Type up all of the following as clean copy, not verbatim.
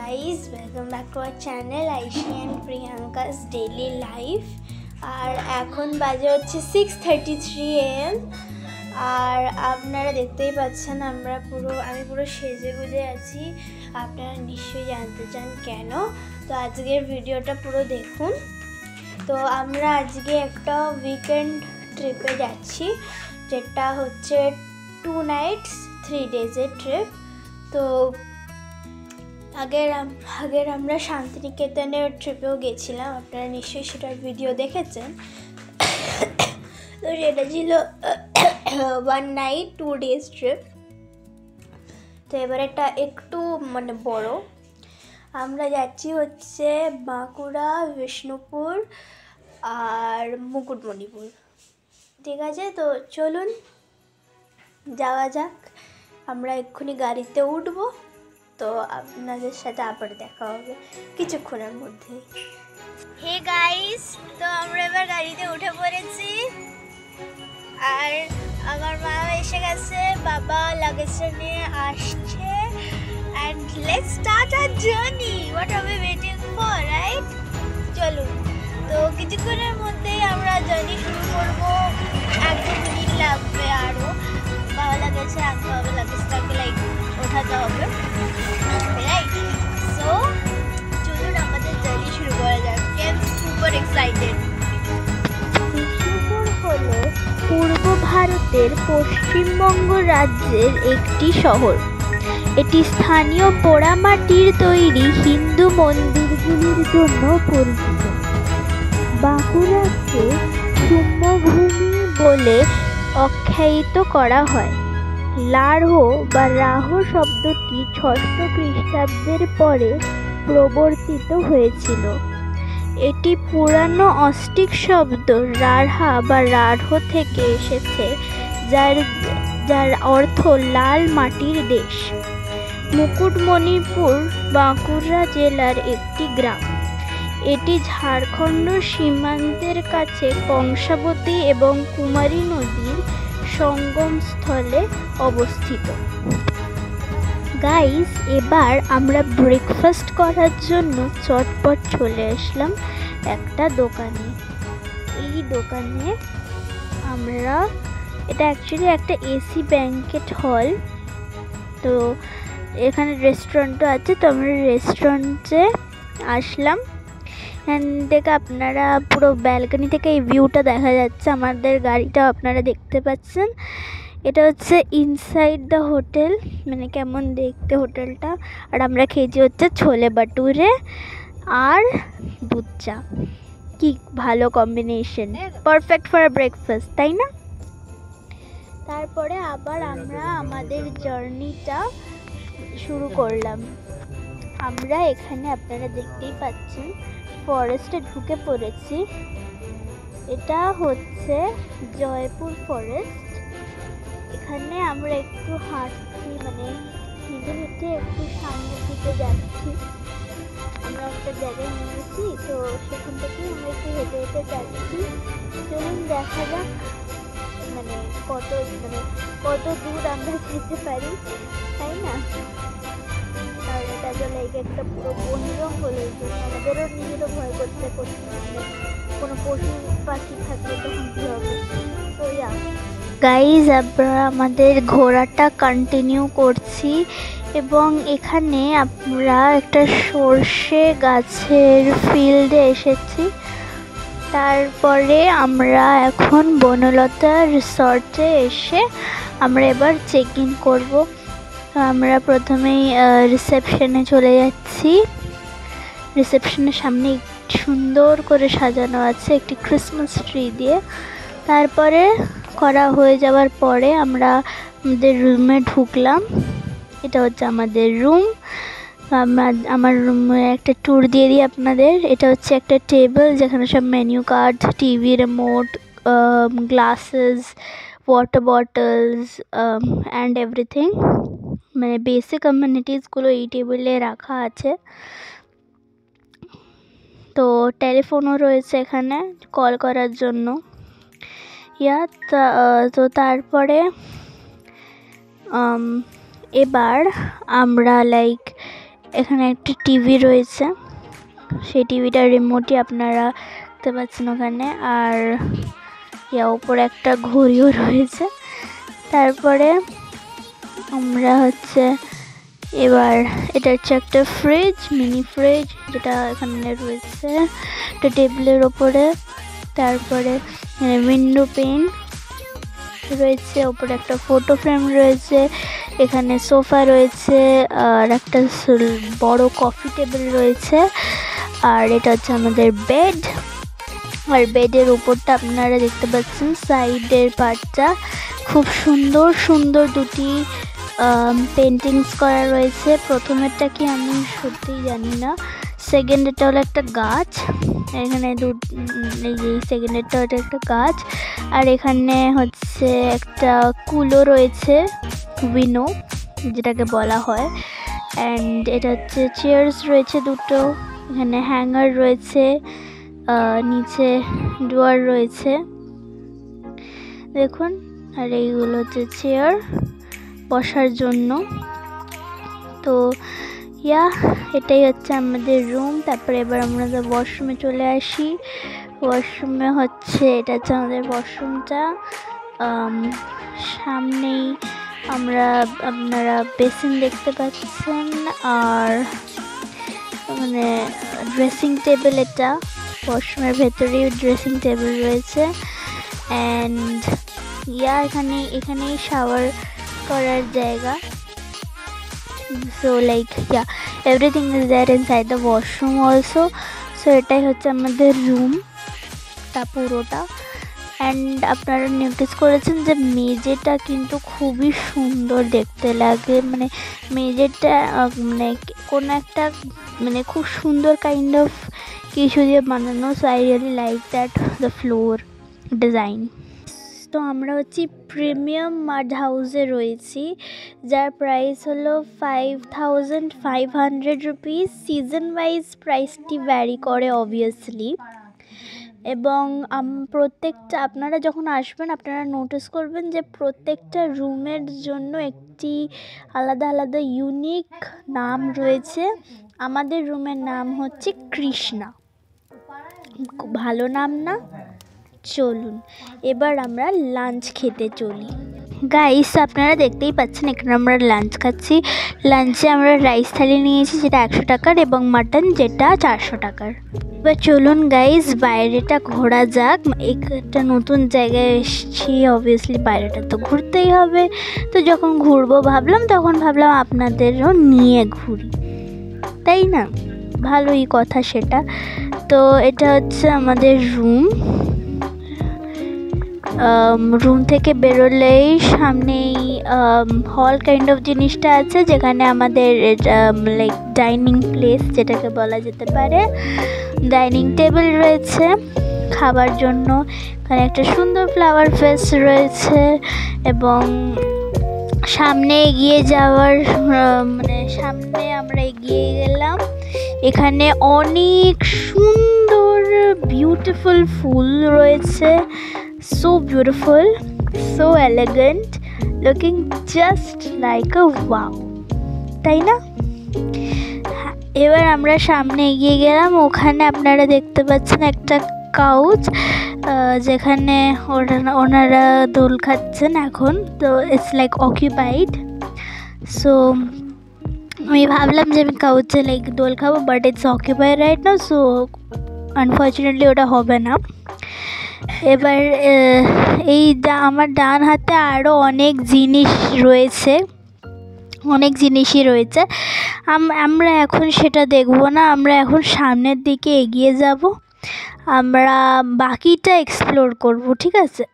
guys, welcome back to our channel Aishi and Priyanka's daily life. আর এখন বাজে হচ্ছে 6:33 AM আর আপনারা দেখতেই পাচ্ছেন আমি পুরো সেজে গুজে আছি। আপনারা নিশ্চয়ই জানতে চান কেন, তো আজকের ভিডিওটা পুরো দেখুন। তো আমরা আজকে একটা উইকেন্ড ট্রিপে যাচ্ছি, যেটা হচ্ছে 2 nights 3 days-এর ট্রিপ। তো আগের আমরা শান্তিনিকেতনের ট্রিপেও গেছিলাম, আপনারা নিশ্চয়ই সেটার ভিডিও দেখেছেন। তো সেটা ছিল 1 night 2 days ট্রিপ। তো এবার এটা একটু বড়, আমরা যাচ্ছি হচ্ছে বাঁকুড়া, বিষ্ণুপুর আর মুকুটমণিপুর। ঠিক আছে, তো চলুন যাওয়া যাক। আমরা এক্ষুনি গাড়িতে উঠবো, তো আপনাদের সাথে আবার দেখা হবে কিছুক্ষণের মধ্যেই। হে গাইস, তো আমরা এবার গাড়িতে উঠে পড়েছি আর আমার মা এসে গেছে, বাবা লাগেজটা নিয়ে আসছে। and let's start our journey. What are we waiting for, right? চলুন, তো কিছুক্ষণের মধ্যেই আমরা জার্নি শুরু করবো। 1-2 মিনিট লাগবে, আরও বাবা লাগেছে রাখতে হবে, লাগেজটাকে ওঠাতে হবে, রাইট? সো চলুন আমাদের জার্নি শুরু করা যাক। I am super excited. Bishnupur হলো পূর্ব ভারতের পশ্চিমবঙ্গ রাজ্যের একটি শহর। এটি স্থানীয় পোড়ামাটির তৈরি হিন্দু মন্দিরগুলির জন্য পরিচিত। বাঁকুড়াকে শূন্যভূমি বলে আখ্যায়িত করা হয়। লারহো বা রাহ শব্দটি 6ষ্ঠ খ্রিস্টাব্দের পরে প্রবর্তিত হয়েছিল। এটি পুরানো অস্টিক শব্দ রাঢ়া বা রাঢ় থেকে এসেছে, যার অর্থ লাল মাটির দেশ। মুকুটমণিপুর বাঁকুড়া জেলার একটি গ্রাম। এটি ঝাড়খণ্ড সীমান্তের কাছে কংসাবতী এবং কুমারী নদীর সঙ্গমস্থলে অবস্থিত। গাইস, এবার আমরা ব্রেকফাস্ট করার জন্য চটপট চলে আসলাম একটা দোকানে। এই দোকানে এটা অ্যাকচুয়ালি একটা এসি ব্যাংকেট হল। তো এখানে রেস্টুরেন্টও আছে, তো আমরা রেস্টুরেন্টে আসলাম। দেখে আপনারা পুরো ব্যালকনি থেকে এই ভিউটা দেখা যাচ্ছে, আমাদের গাড়িটাও আপনারা দেখতে পাচ্ছেন। এটা হচ্ছে ইনসাইড দ্য হোটেল, কেমন দেখতে হোটেলটা। আর আমরা খেয়েছি হচ্ছে ছোলে বাটুরে আর দুধ চা। কি ভালো combination, perfect for a breakfast, তাই না? তারপরে আবার আমরা আমাদের জার্নিটা শুরু করলাম। আমরা এখানে আপনারা দেখতেই পাচ্ছেন ফরেস্টে ঢুকে পড়েছি। এটা হচ্ছে জয়পুর ফরেস্ট। এখানে আমরা একটু হাঁটছি, হেঁটে হেঁটে একটু সামনের দিকে যাচ্ছি। আমরা একটা জায়গায় নিয়েছি, তো সেখান থেকে আমরা একটু হেঁটে হেঁটে যাচ্ছি। চলুন দেখা যাক কত দূর আমরা যেতে পারি, তাই না? আর এটা তো একটা পুরো বনজঙ্গল, আমাদেরও নিজেরও ভয় করতে কোনো পশু পাখি থাকলে তখন কী হবে। তো গাইজ, আমরা আমাদের ঘোরাটা কন্টিনিউ করছি এবং এখানে আমরা একটা সর্ষে গাছের ফিল্ডে এসেছি। তারপরে আমরা এখন বনলতা রিসর্টে এসে আমরা এবার চেক ইন করবো। আমরা প্রথমেই রিসেপশনে চলে যাচ্ছি। রিসেপশনের সামনে সুন্দর করে সাজানো আছে একটি ক্রিসমাস ট্রি দিয়ে। তারপরে করা হয়ে যাওয়ার পরে আমরা আমাদের রুমে ঢুকলাম। এটা হচ্ছে আমাদের রুম। আমার রুমে একটা ট্যুর দিয়ে দিই আপনাদের। এটা হচ্ছে একটা টেবিল, যেখানে সব menu card, TV remote, glasses, water bottles and everything, basic কমিউনিটিসগুলো এই টেবিলে রাখা আছে। তো টেলিফোনও রয়েছে এখানে কল করার জন্য। তো তারপরে এবার আমরা এখানে একটা টিভি রয়েছে, সেই টিভিটার রিমোটই আপনারা দেখতে পাচ্ছেন ওখানে। আর উপরে একটা ঘড়িও রয়েছে। তারপরে আমরা হচ্ছে এবার এটা হচ্ছে একটা ফ্রিজ, মিনি ফ্রিজ, যেটা এখানে রয়েছে একটা টেবিলের ওপরে। তারপরে উইন্ডো পেন রয়েছে, ওপরে একটা ফটো ফ্রেম রয়েছে, এখানে সোফা রয়েছে, আর একটা বড় কফি টেবিল রয়েছে। আর এটা হচ্ছে আমাদের বেড। আর বেডের উপরটা আপনারা দেখতে পাচ্ছেন সাইডের পার্টটা খুব সুন্দর সুন্দর দুটি পেন্টিংস করা রয়েছে। প্রথমেরটা কি আমি সত্যিই জানি না। সেকেন্ডেরটা হলো একটা গাছ, এখানে এই সেকেন্ডেরটা হলো একটা গাছ। আর এখানে হচ্ছে একটা কুলো রয়েছে, উইনো যেটাকে বলা হয়। অ্যান্ড এটা হচ্ছে চেয়ার্স রয়েছে দুটো, এখানে হ্যাঙ্গার রয়েছে, নিচে ডোয়ার রয়েছে দেখুন। আর এইগুলো হচ্ছে চেয়ার বসার জন্য। তো এটাই হচ্ছে আমাদের রুম। তারপরে এবার আমরা ওয়াশরুমে চলে আসি। ওয়াশরুমে হচ্ছে এটা হচ্ছে আমাদের ওয়াশরুমটা, সামনেই আপনারা বেসিন দেখতে পাচ্ছেন। আর মানে ড্রেসিং টেবিল, এটা ওয়াশরুমের ভেতরেই ড্রেসিং টেবিল রয়েছে। অ্যান্ড এখানেই শাওয়ার করার জায়গা। So like everything is there inside the washroom also. So এটাই হচ্ছে আমাদের রুমটা পুরোটা। অ্যান্ড আপনারা নোটিস করেছেন যে মেঝেটা কিন্তু খুবই সুন্দর দেখতে লাগে, মানে মেঝেটা মানে কোনো একটা মানে খুব সুন্দর কাইন্ড অফ কিছু দিয়ে বানানো। So I really like that the floor design. তো আমরা হচ্ছে প্রিমিয়াম মাড হাউসে রয়েছি, যার প্রাইস হলো 5500 রুপিস। সিজন ওয়াইজ প্রাইসটি ভ্যারি করে অবভিয়াসলি। এবং প্রত্যেকটা আপনারা যখন আসবেন আপনারা নোটিস করবেন যে প্রত্যেকটা রুমের জন্য একটি আলাদা আলাদা ইউনিক নাম রয়েছে। আমাদের রুমের নাম হচ্ছে কৃষ্ণা, ভালো নাম না? চলুন এবার আমরা লাঞ্চ খেতে চলি। গাইস আপনারা দেখতেই পাচ্ছেন এখানে আমরা লাঞ্চ খাচ্ছি। লাঞ্চে আমরা রাইস থালি নিয়েছি যেটা 100 টাকার, এবং মাটন যেটা 400 টাকার। এবার চলুন গাইস বাইরেটা ঘোরা যাক। একটা নতুন জায়গায় এসেছি, অবভিয়াসলি বাইরেটা তো ঘুরতেই হবে। তো যখন ঘুরবো তখন ভাবলাম আপনাদেরও নিয়ে ঘুরি, তাই না? ভালোই কথা সেটা। তো এটা হচ্ছে আমাদের রুম থেকে বেরোলেই সামনেই হল কাইন্ড অফ জিনিসটা আছে, যেখানে আমাদের লাইক ডাইনিং প্লেস যেটাকে বলা যেতে পারে। ডাইনিং টেবিল রয়েছে খাবার জন্য, এখানে একটা সুন্দর ফ্লাওয়ার ভেস রয়েছে। এবং সামনে এগিয়ে যাওয়ার সামনে আমরা এগিয়ে গেলাম, এখানে অনেক সুন্দর বিউটিফুল ফুল রয়েছে। So beautiful, so elegant, looking just like a wow, তাই না? এবার আমরা সামনে এগিয়ে গেলাম, ওখানে আপনারা দেখতে পাচ্ছেন একটা কাউচ, যেখানে ওনারা দোল খাচ্ছেন এখন। তো ইটস লাইক অকুপাইড। সো আমি ভাবলাম যে আমি কাউচে লাইক দোল খাবো, but it's occupied right now. So unfortunately ওটা হবে না। এবার আমার ডান হাতে আরও অনেক জিনিসই রয়েছে। আমরা এখন সেটা দেখব না, আমরা এখন সামনের দিকে এগিয়ে যাব, আমরা বাকিটা এক্সপ্লোর করব, ঠিক আছে?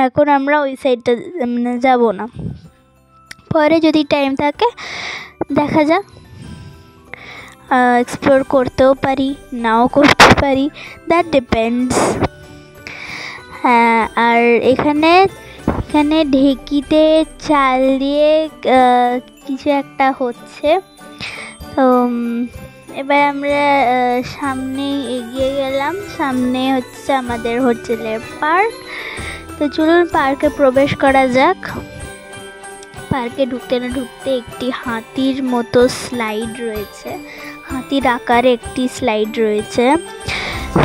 এখন আমরা ওই সাইডটা যাব না, পরে যদি টাইম থাকে দেখা যাক, এক্সপ্লোর করতেও পারি নাও করতে পারি, দ্যাট ডিপেন্ডস। হ্যাঁ, আর এখানে ঢেকিতে চাল দিয়ে কিছু একটা হচ্ছে। তো এবার আমরা সামনে এগিয়ে গেলাম, সামনে হচ্ছে আমাদের হোটেলের পার্ক। তো চলুন পার্কে প্রবেশ করা যাক। পার্কে ঢুকতে না ঢুকতে একটি হাতির মতো স্লাইড রয়েছে, হাতির আকারে একটি স্লাইড রয়েছে।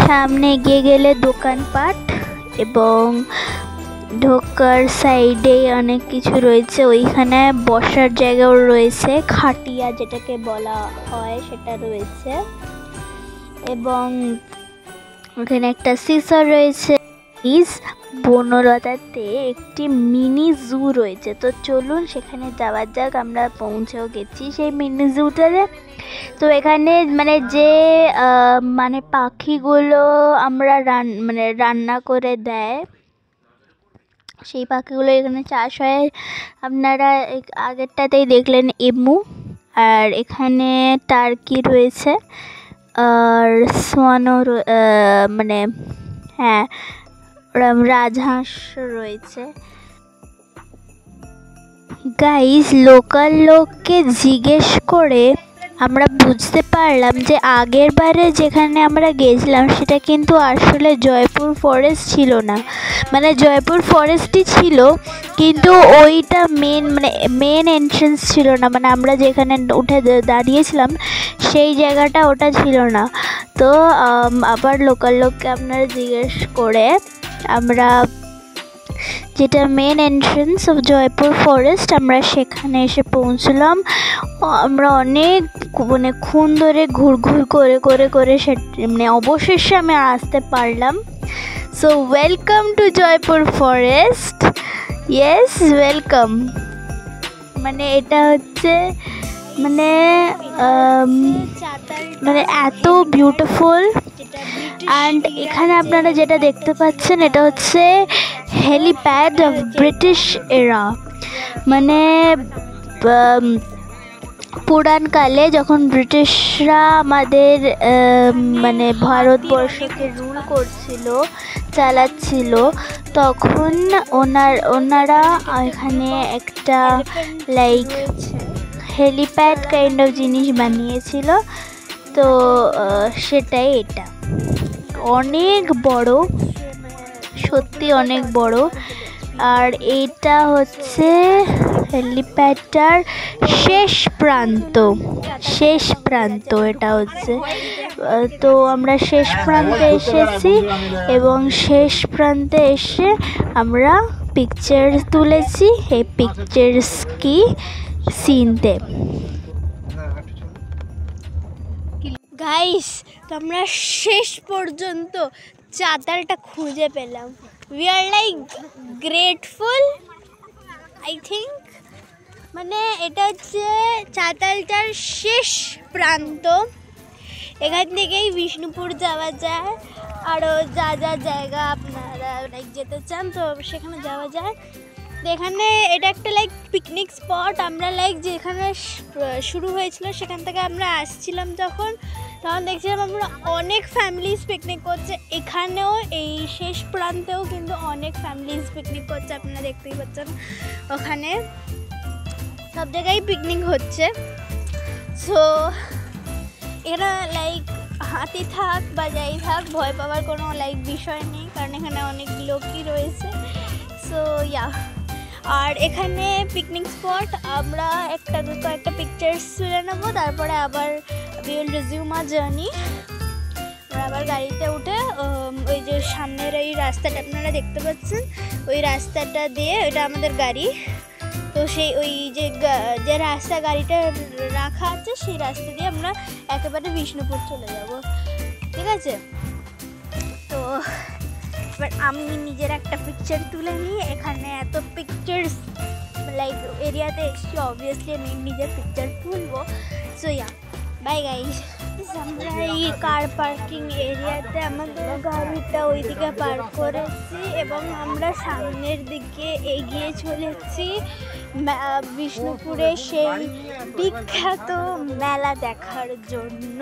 সামনে এগিয়ে গেলে দোকানপাট এবং ঢোকার সাইডে অনেক কিছু রয়েছে, ওইখানে বসার জায়গাও রয়েছে, খাটিয়া যেটাকে বলা হয় সেটা রয়েছে এবং ওখানে একটা সিসা রয়েছে। বনলতাতে একটি মিনি জু রয়েছে, তো চলুন সেখানে যাওয়া যাক। আমরা পৌঁছেও গেছি সেই মিনি জুটাতে। তো এখানে যে পাখিগুলো আমরা রান্না করে দেয়, সেই পাখিগুলো এখানে চাষ হয়। আপনারা আগেরটাতেই দেখলেন এমু, আর এখানে টার্কি রয়েছে, আর সোয়ানো হ্যাঁ রাজহাঁস রয়েছে। গাইস, লোকাল লোককে জিজ্ঞেস করে আমরা বুঝতে পারলাম যে আগের বারে যেখানে আমরা গেছিলাম সেটা কিন্তু আসলে জয়পুর ফরেস্ট ছিল না, জয়পুর ফরেস্টই ছিল কিন্তু ওইটা মেন এন্ট্রেন্স ছিল না, আমরা যেখানে উঠে দাঁড়িয়েছিলাম সেই জায়গাটা ওটা ছিল না। তো আবার লোকাল লোককে আপনারা জিজ্ঞেস করে আমরা যেটা main entrance of Jaipur forest, আমরা সেখানে এসে পৌঁছলাম। আমরা অনেকক্ষণ ধরে ঘুরঘুর করে অবশেষে আমি আসতে পারলাম। So welcome to Jaipur forest. Yes, welcome. এটা হচ্ছে এত বিউটিফুল। অ্যান্ড এখানে আপনারা যেটা দেখতে পাচ্ছেন এটা হচ্ছে হেলিপ্যাড অফ ব্রিটিশ এরা, পুরাণকালে যখন ব্রিটিশরা আমাদের ভারতবর্ষকে রুল করছিল, চালাচ্ছিল, তখন ওনারা এখানে একটা হেলিপ্যাড কাইন্ড অফ জিনিস বানিয়েছিল। তো সেটাই, এটা অনেক বড়, সত্যি অনেক বড়। আর এইটা হচ্ছে হেলিপ্যাডটার শেষ প্রান্ত এটা হচ্ছে। তো আমরা শেষ প্রান্তে এসেছি এবং শেষ প্রান্তে এসে আমরা পিকচার তুলেছি এই পিকচার্স কি সিনতে। গাইস, তো আমরা শেষ পর্যন্ত চাতালটা খুঁজে পেলাম। We are grateful, I think. এটা হচ্ছে চাতালটার শেষ প্রান্ত। এখান থেকেই বিষ্ণুপুর যাওয়া যায়, আরও যা জায়গা আপনারা যেতে চান তো সেখানে যাওয়া যায়। তো এখানে এটা একটা পিকনিক স্পট। আমরা যেখানে শুরু হয়েছিল সেখান থেকে আমরা আসছিলাম তখন দেখছিলাম আমরা অনেক ফ্যামিলিজ পিকনিক করছে। এখানেও এই শেষ প্রান্তেও কিন্তু অনেক ফ্যামিলিজ পিকনিক করছে, আপনারা দেখতেই পাচ্ছেন। ওখানে সব জায়গায় পিকনিক হচ্ছে। সো এখানে হাতি থাক বা যাই থাক, ভয় পাওয়ার কোনো বিষয় নেই, কারণ এখানে অনেক লোকই রয়েছে। সো আর এখানে পিকনিক স্পট। আমরা কয়েকটা পিকচার্স তুলে নেবো, তারপরে আবার we will resume hour journey. আমরা আবার গাড়িতে উঠে ওই যে সামনের ওই রাস্তাটা আপনারা দেখতে পাচ্ছেন, ওই রাস্তাটা দিয়ে, ওইটা আমাদের গাড়ি। তো সেই ওই যে রাস্তা গাড়িটা রাখা আছে সেই রাস্তা দিয়ে আমরা একেবারে বিষ্ণুপুর চলে যাব, ঠিক আছে? তো এবার আমি নিজের একটা পিকচার তুলে নিই। এখানে এত পিকচার্স এরিয়াতে এসেছি, অবভিয়াসলি আমি নিজের পিকচার তুলবো। So bye guys. আমরা এই কার পার্কিং এরিয়াতে আমাদের গাড়িটা ওইদিকে পার্ক করেছি এবং আমরা সামনের দিকে এগিয়ে চলেছি বিষ্ণুপুরে সেই বিখ্যাত মেলা দেখার জন্য।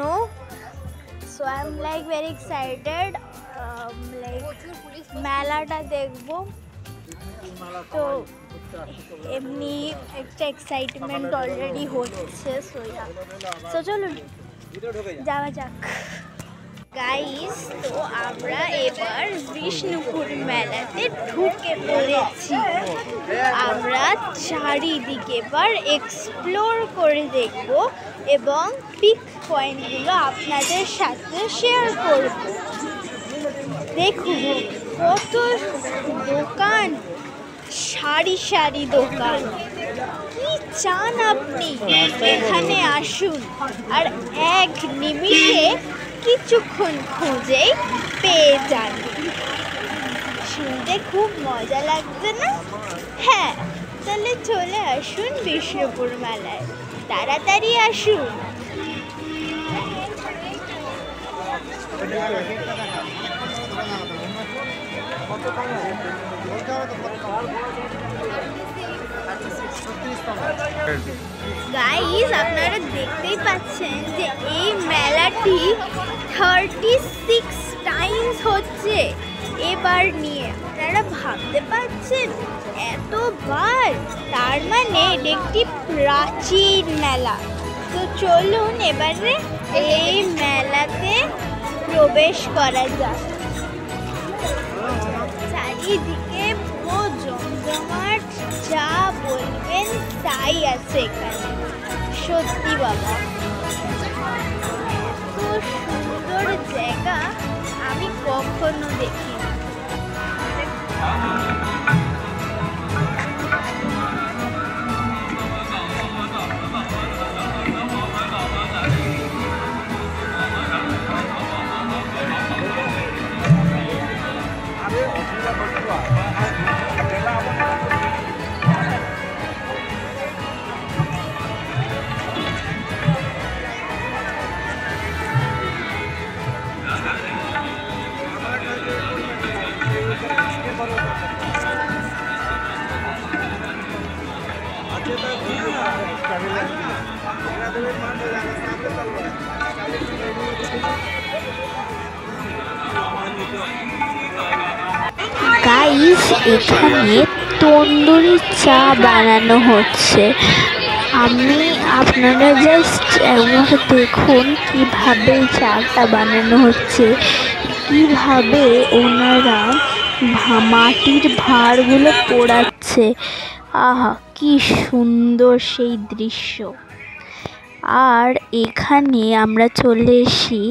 So I am very excited, মেলাটা দেখবো। তো এমনি একটা এক্সাইটমেন্ট অলরেডি হচ্ছে। সো চলুন যাওয়া যাক। গাইস, তো আমরা এবার বিষ্ণুপুর মেলাতে ঢুকে পড়েছি। আমরা চারিদিকে এবার এক্সপ্লোর করে দেখব এবং পিক পয়েন্টগুলো আপনাদের সাথে শেয়ার করব। দেখুন কত দোকান, সারি সারি দোকান। কি চান আপনি, এখানে আসুন আর এক নিমিষে কিছুক্ষণ খুঁজেই পেয়ে যান। শুনতে খুব মজা লাগছে না? হ্যাঁ, তাহলে চলে আসুন বিষ্ণুপুর মেলায়, তাড়াতাড়ি আসুন। গাইস, আপনারা দেখতেই পাচ্ছেন যে এই মেলাটি 36 টাইমস হচ্ছে এবার নিয়ে। আপনারা ভাবতে পারছেন এতবার, তার মানে এটি একটি প্রাচীন মেলা। তো চলুন এবারে এই মেলাতে প্রবেশ করা যাক। চারিদিকে পুরো জমজমাট, যা বলবেন তাই আছে এখানে। সত্যি বাবা, এত সুন্দর জায়গা আমি কখনো দেখিনি। গাইস, এখানে তন্দুরি চা বানানো হচ্ছে। আপনারা জাস্ট একবার দেখুন কিভাবে চাটা বানানো হচ্ছে, কিভাবে ওনারা মাটির ভাঁড়গুলো পোড়াচ্ছে। আহা, কি সুন্দর সেই দৃশ্য। আর এখানে আমরা চলে এসেছি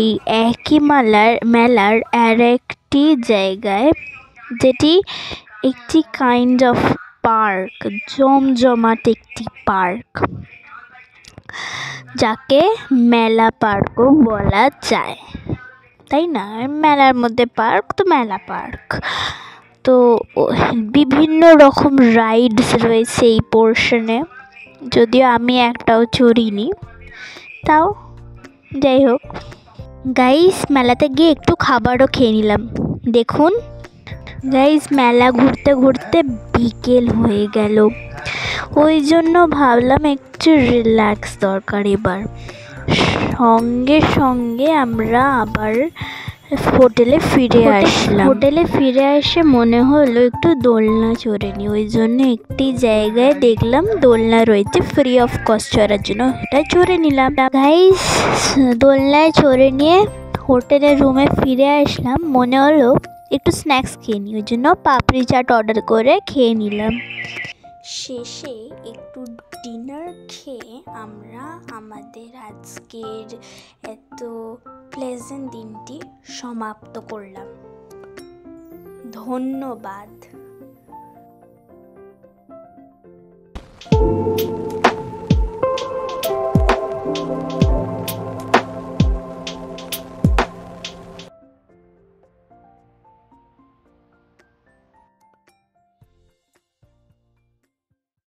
এই একই মেলার আর একটি জায়গায়, যেটি একটি কাইন্ড অফ পার্ক, জমজমাট একটি পার্ক, যাকে মেলা পার্কও বলা যায়, তাই না? মেলার মধ্যে পার্ক, তো মেলা পার্ক। তো বিভিন্ন রকম রাইডস রয়েছে এই পোর্শনে, যদিও আমি একটাও চড়িনি, তাও যাই হোক। গাইস, মেলাতে গিয়ে একটু খাবারও খেয়ে নিলাম। দেখুন গাইস, মেলা ঘুরতে ঘুরতে বিকেল হয়ে গেল, ওই জন্য ভাবলাম একটু রিল্যাক্স দরকার এবার। সঙ্গে সঙ্গে আমরা আবার হোটেলে ফিরে আসলাম। হোটেলে ফিরে এসে মনে হলো একটু দোলনা চড়ে নি, ওই জন্য একটি জায়গায় দেখলাম দোলনা রয়েছে ফ্রি অফ কস্ট চড়ার জন্য, এটা চড়ে নিলাম। গাইস, দোলনায় চড়ে নিয়ে হোটেলের রুমে ফিরে আসলাম, মনে হলো একটু স্ন্যাক্স খেয়ে নিই, ওই জন্য পাপড়ি চাট অর্ডার করে খেয়ে নিলাম। শেষে একটু ডিনার খেয়ে আমরা আমাদের আজকের এত প্লেজেন্ট দিনটি সমাপ্ত করলাম। ধন্যবাদ।